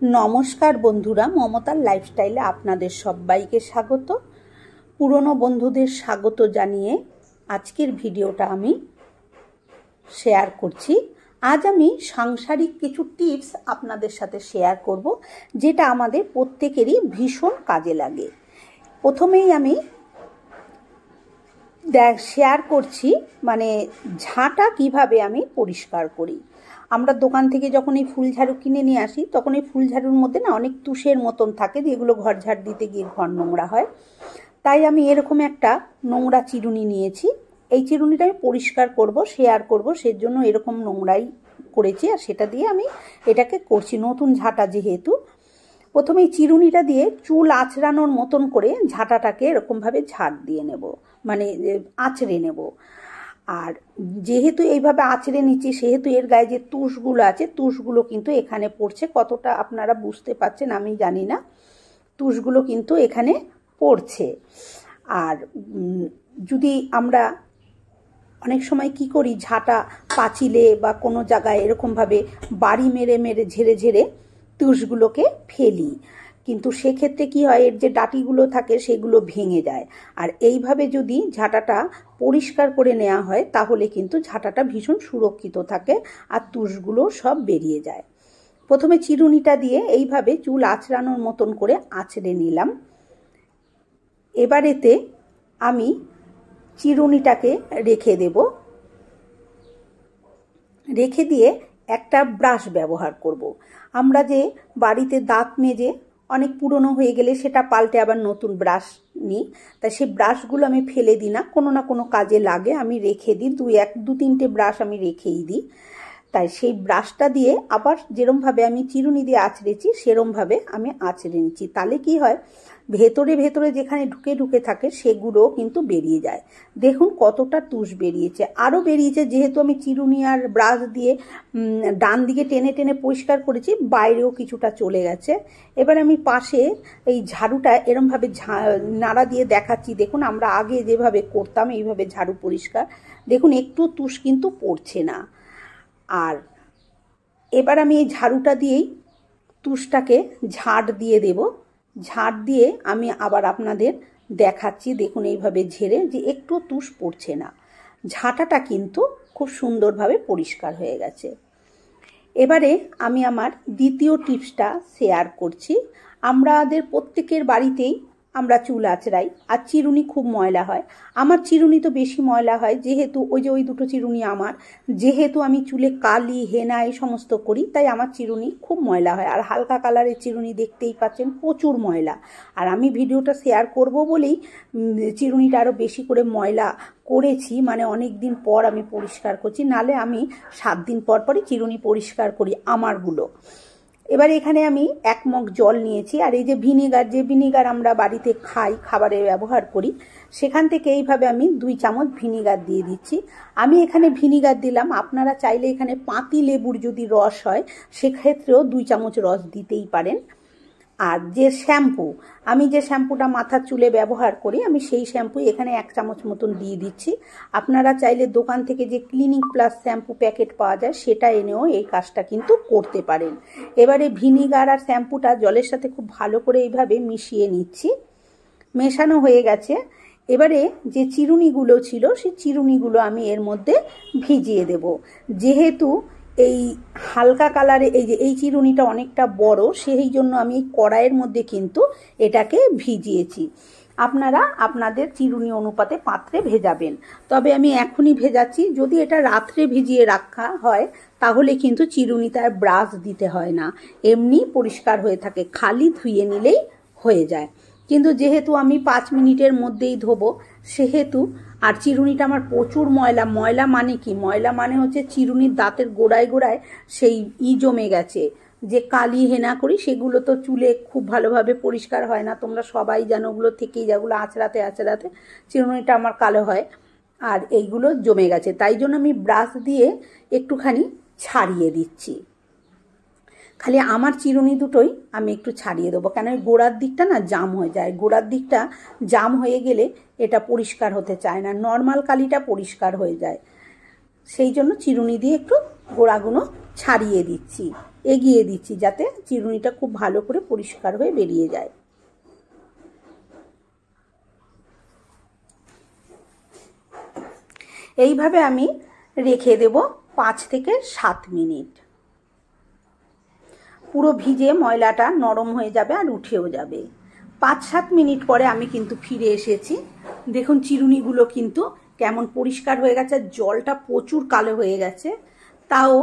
नमस्कार बंधुरा ममतार लाइफस्टाइले आपनादेर सबाइके स्वागत। पुरानो बंधुदेर स्वागत जानिए आजकेर भिडियोटा आमी शेयर करछि। आज आमी सांसारिक किछु टिप्स आपनादेर साथे शेयर करब जेटा आमादेर प्रत्येकेरই भीषण काजे लागे। प्रथमेই आमी शेयर करछि माने झाटा किभाबे आमी परिष्कार करी। আমরা দোকান থেকে যখন এই ফুল ঝাড়ু কিনে নিয়ে আসি তখন এই ফুল ঝাড়ুর মধ্যে না অনেক তুষের মতন থাকে যেগুলো ঘর ঝাড় দিতে গিয়ে ঘর নোংরা হয়। তাই আমি এরকম একটা নোংরা চিরুনি নিয়েছি। এই চিরুনিটা আমি পরিষ্কার করব, শেয়ার করব, সেজন্য এরকম নোংরাই করেছি আর সেটা দিয়ে আমি এটাকে করছি নতুন ঝাঁটা যেহেতু। প্রথমে এই চিরুনিটা দিয়ে চুল আঁচড়ানোর মতন করে ঝাঁটাটাকে এরকমভাবে ঝাড় দিয়ে নেব, মানে আঁচড়ে নেব। আর যেহেতু এইভাবে আঁচড়ে নিচ্ছি সেহেতু এর গায়ে যে তুষগুলো আছে তুষগুলো কিন্তু এখানে পড়ছে। কতটা আপনারা বুঝতে পারছেন আমি জানি না, তুষগুলো কিন্তু এখানে পড়ছে। আর যদি আমরা অনেক সময় কি করি, ঝাঁটা পাঁচিলে বা কোনো জায়গায় এরকমভাবে বাড়ি মেরে মেরে ঝেড়ে ঝেড়ে তুষগুলোকে ফেলি, কিন্তু সেক্ষেত্রে কি হয়, এর যে ডাটিগুলো থাকে সেগুলো ভেঙে যায়। আর এইভাবে যদি ঝাঁটাটা পরিষ্কার করে নেওয়া হয় তাহলে কিন্তু ঝাঁটাটা ভীষণ সুরক্ষিত থাকে আর তুষগুলো সব বেরিয়ে যায়। প্রথমে চিরুনিটা দিয়ে এইভাবে চুল আঁচড়ানোর মতন করে আঁচড়ে নিলাম। এবারেতে আমি চিরুনিটাকে রেখে দেব, রেখে দিয়ে একটা ব্রাশ ব্যবহার করব। আমরা যে বাড়িতে দাঁত মেজে অনেক পুরনো হয়ে গেলে সেটা পাল্টে আবার নতুন ব্রাশ নিই, তাই সেই ব্রাশগুলো আমি ফেলে দিই না, কোনো না কোনো কাজে লাগে, আমি রেখে দিই। দু তিনটে ব্রাশ আমি রেখেই দিই। তাই সেই ব্রাশটা দিয়ে আবার যেরমভাবে আমি চিরুনি দিয়ে আঁচড়েছি সেরমভাবে আমি আঁচড়ে নিচ্ছি। তাহলে কি হয়, ভেতরে ভেতরে যেখানে ঢুকে ঢুকে থাকে সেগুলো কিন্তু বেরিয়ে যায়। দেখুন কতটা তুষ বেরিয়েছে, আরও বেরিয়েছে। যেহেতু আমি চিরুনি আর ব্রাশ দিয়ে ডান দিকে টেনে টেনে পরিষ্কার করেছি, বাইরেও কিছুটা চলে গেছে। এবার আমি পাশে এই ঝাড়ুটা এরমভাবে নাড়া দিয়ে দেখাচ্ছি। দেখুন আমরা আগে যেভাবে করতাম এইভাবে ঝাড়ু পরিষ্কার, দেখুন একটু তুষ কিন্তু পড়ছে না। আর এবার আমি এই ঝাড়ুটা দিয়েই তুষটাকে ঝাড় দিয়ে দেব। ঝাড় দিয়ে আমি আবার আপনাদের দেখাচ্ছি। দেখুন এইভাবে ঝেড়ে যে একটু তুষ পড়ছে না, ঝাঁটাটা কিন্তু খুব সুন্দরভাবে পরিষ্কার হয়ে গেছে। এবারে আমি আমার দ্বিতীয় টিপসটা শেয়ার করছি। আমাদের প্রত্যেকের বাড়িতেই আমরা চুল আঁচড়াই আর চিরুনি খুব ময়লা হয়। আমার চিরুনি তো বেশি ময়লা হয়, যেহেতু ওই দুটো চিরুনি আমার, যেহেতু আমি চুলে কালি হেনা এই সমস্ত করি তাই আমার চিরুনি খুব ময়লা হয়। আর হালকা কালারের চিরুনি দেখতেই পাচ্ছেন প্রচুর ময়লা। আর আমি ভিডিওটা শেয়ার করব বলেই চিরুনিটা আরও বেশি করে ময়লা করেছি, মানে অনেক দিন পর আমি পরিষ্কার করছি, নালে আমি 7 দিন পর পরই চিরুনি পরিষ্কার করি আমারগুলো। এবার এখানে আমি 1 মগ জল নিয়েছি আর এই যে ভিনিগার আমরা বাড়িতে খাই, খাবারে ব্যবহার করি, সেখান থেকে এইভাবে আমি 2 চামচ ভিনিগার দিয়ে দিচ্ছি। আমি এখানে ভিনিগার দিলাম, আপনারা চাইলে এখানে পাতি লেবুর যদি রস হয় সেক্ষেত্রেও 2 চামচ রস দিতেই পারেন। আর যে শ্যাম্পু, আমি যে শ্যাম্পুটা মাথার চুলে ব্যবহার করি আমি সেই শ্যাম্পু এখানে 1 চামচ মতন দিয়ে দিচ্ছি। আপনারা চাইলে দোকান থেকে যে ক্লিনিক প্লাস শ্যাম্পু প্যাকেট পাওয়া যায় সেটা এনেও এই কাজটা কিন্তু করতে পারেন। এবারে ভিনিগার আর শ্যাম্পুটা জলের সাথে খুব ভালো করে এইভাবে মিশিয়ে নিচ্ছি। মেশানো হয়ে গেছে। এবারে যে চিরুনিগুলো ছিল সেই চিরুনিগুলো আমি এর মধ্যে ভিজিয়ে দেব। যেহেতু এই হালকা কালারে এই চিরুনিটা অনেকটা বড়, সেই জন্য আমি এই কড়াইয়ের মধ্যে কিন্তু এটাকে ভিজিয়েছি। আপনারা আপনাদের চিরুনি অনুপাতে পাত্রে ভেজাবেন, তবে আমি এখনই ভেজাচ্ছি। যদি এটা রাত্রে ভিজিয়ে রাখা হয় তাহলে কিন্তু চিরুনিতে আর ব্রাশ দিতে হয় না, এমনি পরিষ্কার হয়ে থাকে, খালি ধুয়ে নিলেই হয়ে যায়। কিন্তু যেহেতু আমি 5 মিনিটের মধ্যেই ধোবো সেহেতু, আর চিরুনিটা আমার প্রচুর ময়লা। ময়লা মানে কি, ময়লা মানে হচ্ছে চিরুনির দাঁতের গোড়ায় গোড়ায় সেই জমে গেছে, যে কালি হেনা করি সেগুলো তো চুলে খুব ভালোভাবে পরিষ্কার হয় না, তোমরা সবাই জানো, ওগুলো থেকেই যেগুলো আঁচড়াতে আঁচড়াতে চিরুনিটা আমার কালো হয় আর এইগুলো জমে গেছে। তাই জন্য আমি ব্রাশ দিয়ে একটুখানি ছাড়িয়ে দিচ্ছি। খালি আমার চিরুনি দুটোই আমি একটু ছাড়িয়ে দেবো, কেন গোড়ার দিকটা না জাম হয়ে যায়। গোড়ার দিকটা জাম হয়ে গেলে এটা পরিষ্কার হতে চায় না, নর্মাল কালিটা পরিষ্কার হয়ে যায়, সেই জন্য চিরুনি দিয়ে একটু গোড়াগুলো ছাড়িয়ে দিচ্ছি, এগিয়ে দিচ্ছি, যাতে চিরুনিটা খুব ভালো করে পরিষ্কার হয়ে বেরিয়ে যায়। এইভাবে আমি রেখে দেব 5 থেকে 7 মিনিট। পুরো ভিজে ময়লাটা নরম হয়ে যাবে আর উঠেও যাবে। 5-7 মিনিট পরে আমি কিন্তু ফিরে এসেছি। দেখুন চিরুনিগুলো কিন্তু কেমন পরিষ্কার হয়ে গেছে, জলটা প্রচুর কালো হয়ে গেছে। তাও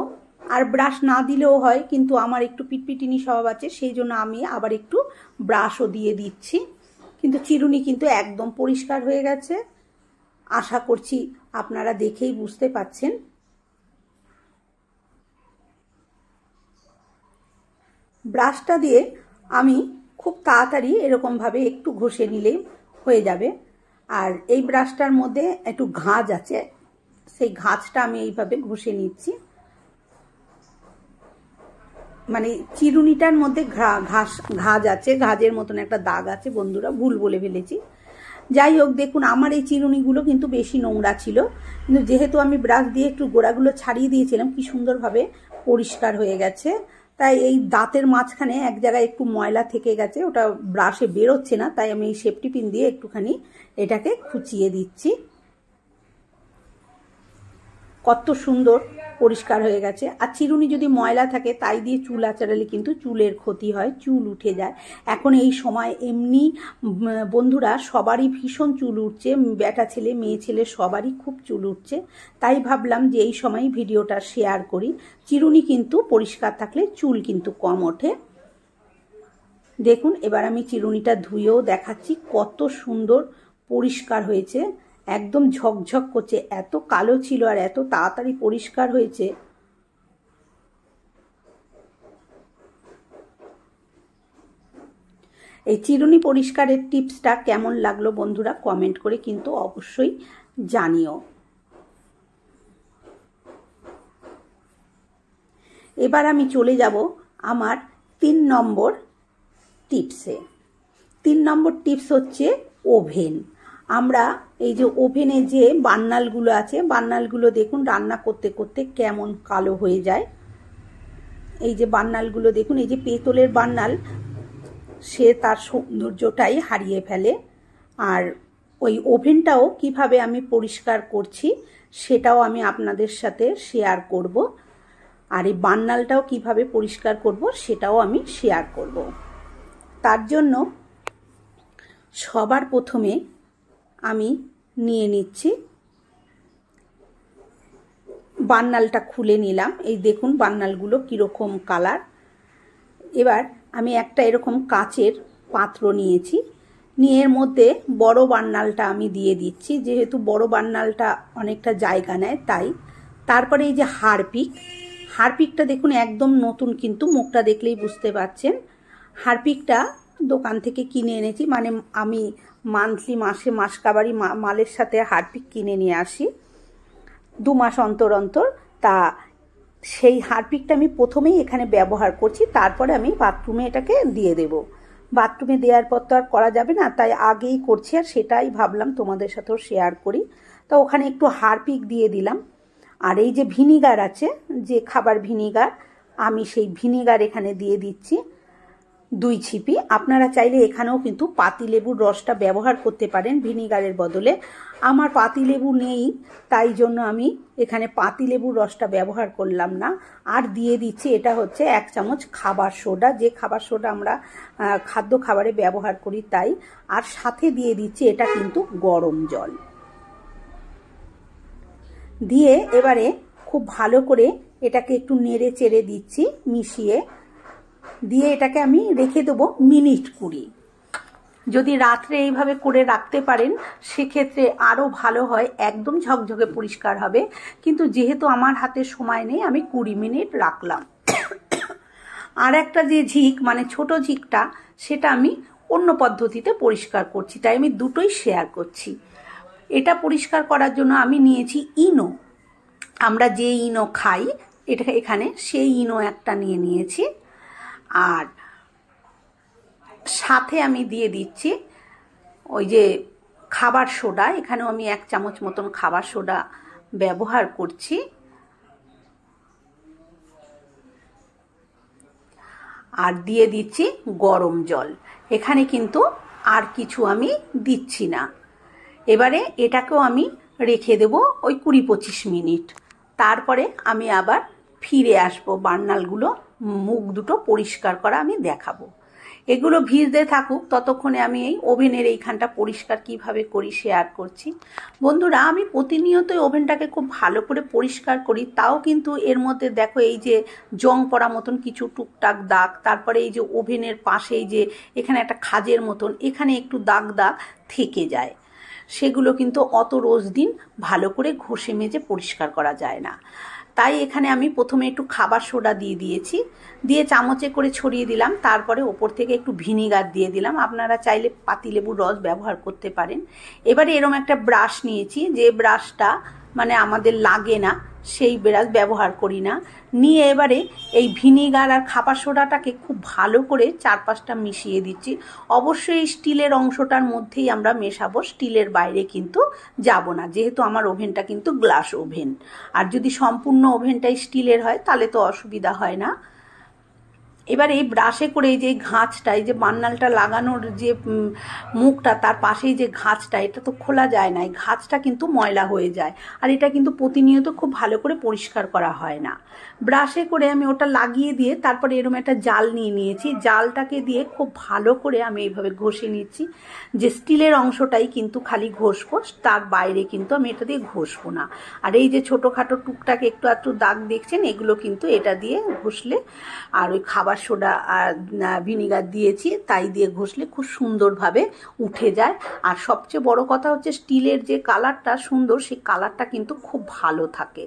আর ব্রাশ না দিলেও হয়, কিন্তু আমার একটু পিটপিটিনি স্বভাব আছে, সেই জন্য আমি আবার একটু ব্রাশও দিয়ে দিচ্ছি। কিন্তু চিরুনি কিন্তু একদম পরিষ্কার হয়ে গেছে, আশা করছি আপনারা দেখেই বুঝতে পাচ্ছেন। ব্রাশটা দিয়ে আমি খুব তাড়াতাড়ি এরকমভাবে একটু ঘষে নিলেই হয়ে যাবে। আর এই ব্রাশটার মধ্যে একটু ঘাঁজ আছে, সেই ঘাঁজটা আমি এইভাবে ঘষে নিচ্ছি। মানে চিরুনিটার মধ্যে ঘাঁজ আছে, ঘাঁজের মতন একটা দাগ আছে বন্ধুরা, ভুল বলে ফেলেছি। যাই হোক, দেখুন আমার এই চিরুনিগুলো কিন্তু বেশি নোংরা ছিল, কিন্তু যেহেতু আমি ব্রাশ দিয়ে একটু গোড়াগুলো ছাড়িয়ে দিয়েছিলাম, কি সুন্দরভাবে পরিষ্কার হয়ে গেছে। তাই এই দাঁতের মাঝখানে এক জায়গায় একটু ময়লা থেকে গেছে, ওটা ব্রাশে বেরোচ্ছে না, তাই আমি এই সেফটি পিন দিয়ে একটুখানি এটাকে খুঁচিয়ে দিচ্ছি। কত সুন্দর পরিষ্কার হয়ে গেছে। আর চিরুনি যদি ময়লা থাকে তাই দিয়ে চুল আঁচড়ালে কিন্তু চুলের ক্ষতি হয়, চুল উঠে যায়। এখন এই সময় এমনি বন্ধুরা সবারই ভীষণ চুল উঠছে, বেটা ছেলে মেয়ে ছেলে সবারই খুব চুল উঠছে। তাই ভাবলাম যে এই সময় ভিডিওটা শেয়ার করি। চিরুনি কিন্তু পরিষ্কার থাকলে চুল কিন্তু কম ওঠে। দেখুন এবার আমি চিরুনিটা ধুয়েও দেখাচ্ছি, কত সুন্দর পরিষ্কার হয়েছে, একদম ঝকঝক করছে। এত কালো ছিল আর এত তাড়াতাড়ি পরিষ্কার হয়েছে। এই চিরুনি পরিষ্কারের টিপসটা কেমন লাগলো বন্ধুরা কমেন্ট করে কিন্তু অবশ্যই জানিও। এবার আমি চলে যাব আমার 3 নম্বর টিপসে। 3 নম্বর টিপস হচ্ছে ওভেন। আমরা এই যে ওভেনে যে বার্নালগুলো আছে, বার্নালগুলো দেখুন রান্না করতে করতে কেমন কালো হয়ে যায়। এই যে বার্নালগুলো দেখুন, এই যে পেতলের বার্নাল, সে তার সৌন্দর্যটাই হারিয়ে ফেলে। আর ওই ওভেনটাও কিভাবে আমি পরিষ্কার করছি সেটাও আমি আপনাদের সাথে শেয়ার করব। আর এই বার্নালটাও কিভাবে পরিষ্কার করব সেটাও আমি শেয়ার করব। তার জন্য সবার প্রথমে আমি নিয়ে নিচ্ছি, বার্নালটা খুলে নিলাম। এই দেখুন বার্নালগুলো কীরকম কালার। এবার আমি একটা এরকম কাচের পাত্র নিয়েছি, নিয়ে এর মধ্যে বড় বার্নালটা আমি দিয়ে দিচ্ছি, যেহেতু বড় বার্নালটা অনেকটা জায়গা নেয় তাই। তারপরে এই যে হারপিকটা দেখুন একদম নতুন, কিন্তু মুখটা দেখলেই বুঝতে পারছেন। হারপিকটা দোকান থেকে কিনে এনেছি, মানে আমি মান্থলি মাসকাবারি মালের সাথে হারপিক কিনে নিয়ে আসি 2 মাস অন্তর অন্তর। তা সেই হারপিকটা আমি প্রথমেই এখানে ব্যবহার করছি, তারপরে আমি বাথরুমে এটাকে দিয়ে দেব। বাথরুমে দেওয়ার পর তো আর করা যাবে না, তাই আগেই করছি, আর সেটাই ভাবলাম তোমাদের সাথেও শেয়ার করি। তো ওখানে একটু হারপিক দিয়ে দিলাম। আর এই যে ভিনিগার আছে, যে খাবার ভিনিগার, আমি সেই ভিনিগার এখানে দিয়ে দিচ্ছি 2 ছিপি। আপনারা চাইলে এখানেও কিন্তু পাতিলেবুর রসটা ব্যবহার করতে পারেন ভিনিগারের বদলে। আমার পাতিলেবু নেই, তাই জন্য আমি এখানে পাতিলেবুর রসটা ব্যবহার করলাম না। আর দিয়ে দিচ্ছি, এটা হচ্ছে 1 চামচ খাবার সোডা, যে খাবার সোডা আমরা খাদ্য খাবারে ব্যবহার করি তাই। আর সাথে দিয়ে দিচ্ছি এটা কিন্তু গরম জল দিয়ে এবারে খুব ভালো করে এটাকে একটু নেড়ে চেড়ে দিচ্ছি, মিশিয়ে দিয়ে এটাকে আমি রেখে দেবো মিনিট 20। যদি রাত্রে এইভাবে করে রাখতে পারেন সেক্ষেত্রে আরও ভালো হয়, একদম ঝকঝকে পরিষ্কার হবে। কিন্তু যেহেতু আমার হাতে সময় নেই, আমি 20 মিনিট রাখলাম। আর একটা যে ঝিক, মানে ছোট ঝিকটা, সেটা আমি অন্য পদ্ধতিতে পরিষ্কার করছি, তাই আমি দুটোই শেয়ার করছি। এটা পরিষ্কার করার জন্য আমি নিয়েছি ইনো। আমরা যে ইনো খাই এটা এখানে সেই ইনো একটা নিয়েছি। আর সাথে আমি দিয়ে দিচ্ছি ওই যে খাবার সোডা, এখানেও আমি 1 চামচ মতন খাবার সোডা ব্যবহার করছি। আর দিয়ে দিচ্ছি গরম জল। এখানে কিন্তু আর কিছু আমি দিচ্ছি না। এবারে এটাকেও আমি রেখে দেব ওই 20-25 মিনিট। তারপরে আমি আবার ফিরে আসবো, বার্নালগুলো মুখ দুটো পরিষ্কার করা আমি দেখাবো। এগুলো ভিজতে থাকুক, ততক্ষণে আমি এই ওভেনের এইখানটা পরিষ্কার কিভাবে করি শেয়ার করছি। বন্ধুরা, আমি প্রতিনিয়তই ওভেনটাকে খুব ভালো করে পরিষ্কার করি, তাও কিন্তু এর মধ্যে দেখো এই যে জং পড়া মতন কিছু টুকটাক দাগ, তারপরে এই যে ওভেনের পাশে এই যে এখানে একটা খাজের মতন এখানে একটু দাগ দাগ থেকে যায়। সেগুলো কিন্তু অত রোজ দিন ভালো করে ঘষে মেজে পরিষ্কার করা যায় না। তাই এখানে আমি প্রথমে একটু খাবার সোডা দিয়ে দিয়েছি, দিয়ে চামচে করে ছড়িয়ে দিলাম। তারপরে ওপর থেকে একটু ভিনিগার দিয়ে দিলাম। আপনারা চাইলে পাতিলেবুর রস ব্যবহার করতে পারেন। এবারে এরকম একটা ব্রাশ নিয়েছি, যে ব্রাশটা মানে আমাদের লাগে না, সেই ব্রাশ ব্যবহার করি না। নিয়ে এবারে এই ভিনিগার আর খাবার সোডাটাকে খুব ভালো করে 4-5টা মিশিয়ে দিচ্ছি। অবশ্যই স্টিলের অংশটার মধ্যেই আমরা মেশাবো, স্টিলের বাইরে কিন্তু যাব না, যেহেতু আমার ওভেনটা কিন্তু গ্লাস ওভেন। আর যদি সম্পূর্ণ ওভেনটাই স্টিলের হয় তাহলে তো অসুবিধা হয় না। এবার এই ব্রাশে করে এই যে ঘাঁচটা, এই যে বার্নালটা লাগানোর যে মুখটা, তার পাশেই যে ঘাঁচটা, এটা তো খোলা যায় না, এই ঘাঁচটা কিন্তু ময়লা হয়ে যায়। আর এটা কিন্তু প্রতিনিয়ত খুব ভালো করে পরিষ্কার করা হয় না। ব্রাশে করে আমি ওটা লাগিয়ে দিয়ে তারপরে এরকম একটা জাল নিয়ে নিয়েছি। জালটাকে দিয়ে খুব ভালো করে আমি এইভাবে ঘষে নিচ্ছি। যে স্টিলের অংশটাই কিন্তু খালি ঘষবো, তার বাইরে কিন্তু আমি এটা দিয়ে ঘষবো না। আর এই যে ছোটোখাটো টুকটাক একটু একটু দাগ দেখছেন, এগুলো কিন্তু এটা দিয়ে ঘষলে, আর ওই খাবার সোডা আর ভিনিগার দিয়েছি তাই দিয়ে ঘষলে খুব সুন্দরভাবে উঠে যায়। আর সবচেয়ে বড় কথা হচ্ছে স্টিলের যে কালারটা সুন্দর, সেই কালারটা কিন্তু খুব ভালো থাকে।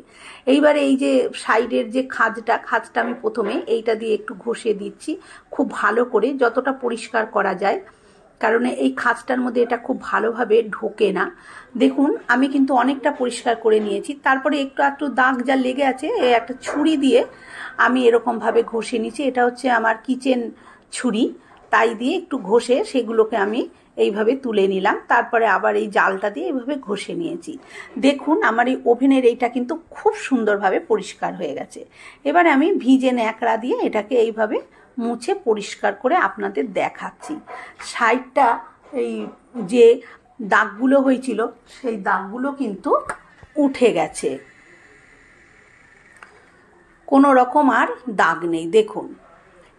এইবারে এই যে সাইডের যে খাঁজটা আমি প্রথমে এইটা দিয়ে একটু ঘষে দিচ্ছি খুব ভালো করে, যতটা পরিষ্কার করা যায়, কারণ এই খাঁজটার মধ্যে এটা খুব ভালোভাবে ঢোকে না। দেখুন আমি কিন্তু অনেকটা পরিষ্কার করে নিয়েছি। তারপরে একটু একটু দাগ যা লেগে আছে, একটা ছুরি দিয়ে আমি এরকমভাবে ঘষে নিচ্ছি। এটা হচ্ছে আমার কিচেন ছুরি, তাই দিয়ে একটু ঘষে সেগুলোকে আমি এইভাবে তুলে নিলাম। তারপরে আবার এই জালটা দিয়ে এইভাবে ঘষে নিয়েছি। দেখুন আমার এই ওভেনের এইটা কিন্তু খুব সুন্দরভাবে পরিষ্কার হয়ে গেছে। এবারে আমি ভিজে ন্যাকড়া দিয়ে এটাকে এইভাবে মুছে পরিষ্কার করে আপনাদের দেখাচ্ছি। সাইডটা এই যে দাগগুলো হয়েছিল সেই দাগগুলো কিন্তু উঠে গেছে, কোনো রকম আর দাগ নেই। দেখুন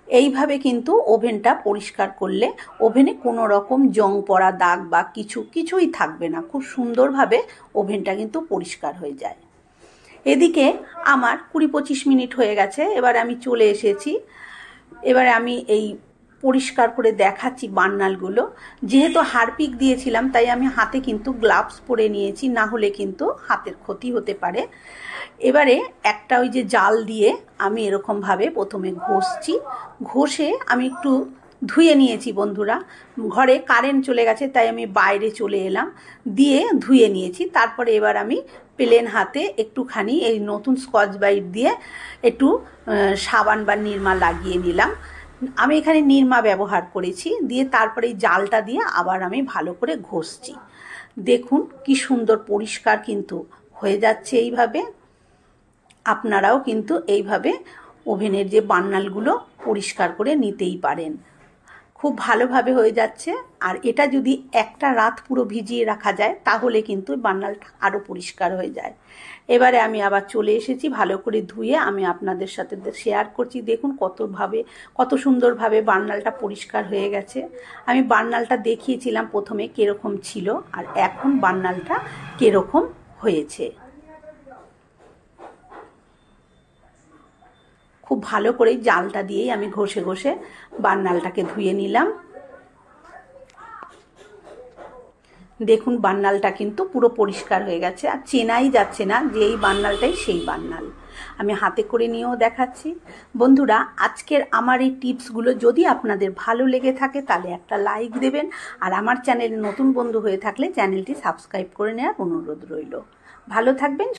এইভাবে কিন্তু ওভেনটা পরিষ্কার করলে ওভেনে কোনো রকম জং পড়া দাগ বা কিছুই থাকবে না। খুব সুন্দরভাবে ওভেনটা কিন্তু পরিষ্কার হয়ে যায়। এদিকে আমার 20-25 মিনিট হয়ে গেছে। এবার আমি চলে এসেছি। এবারে আমি এই পরিষ্কার করে দেখাচ্ছি বার্নালগুলো। যেহেতু হারপিক দিয়েছিলাম তাই আমি হাতে কিন্তু গ্লাভস পরে নিয়েছি, না হলে কিন্তু হাতের ক্ষতি হতে পারে। এবারে একটা ওই যে জাল দিয়ে আমি এরকমভাবে প্রথমে ঘষে আমি একটু ধুয়ে নিয়েছি। বন্ধুরা, ঘরে কারেন্ট চলে গেছে তাই আমি বাইরে চলে এলাম, দিয়ে ধুয়ে নিয়েছি। তারপরে এবার আমি প্লেন হাতে একটুখানি এই নতুন স্কচ ব্রাইট দিয়ে একটু সাবান বা নিরমা লাগিয়ে নিলাম। আমি এখানে নিরমা ব্যবহার করেছি। দিয়ে তারপরে এই জালটা দিয়ে আবার আমি ভালো করে ঘষছি। দেখুন কি সুন্দর পরিষ্কার কিন্তু হয়ে যাচ্ছে। এইভাবে আপনারাও কিন্তু এইভাবে ওভেনের যে বার্নালগুলো পরিষ্কার করে নিতেই পারেন। খুব ভালোভাবে হয়ে যাচ্ছে। আর এটা যদি একটা রাত পুরো ভিজিয়ে রাখা যায় তাহলে কিন্তু বার্নালটা আরও পরিষ্কার হয়ে যায়। এবারে আমি আবার চলে এসেছি, ভালো করে ধুয়ে আমি আপনাদের সাথে শেয়ার করছি। দেখুন কত সুন্দরভাবে বার্নালটা পরিষ্কার হয়ে গেছে। আমি বার্নালটা দেখিয়েছিলাম প্রথমে কীরকম ছিল, আর এখন বার্নালটা কীরকম হয়েছে। খুব ভালো করে জালটা দিয়েই আমি ঘষে বার্নালটাকে ধুয়ে নিলাম। দেখুন বার্নালটা কিন্তু পুরো পরিষ্কার হয়ে গেছে, আর চেনাই যাচ্ছে না যে এই বার্নালটাই সেই বার্নাল। আমি হাতে করে নিয়েও দেখাচ্ছি। বন্ধুরা, আজকের আমার এই টিপসগুলো যদি আপনাদের ভালো লেগে থাকে তাহলে একটা লাইক দেবেন, আর আমার চ্যানেলে নতুন বন্ধু হয়ে থাকলে চ্যানেলটি সাবস্ক্রাইব করে নেওয়ার অনুরোধ রইল। ভালো থাকবেন।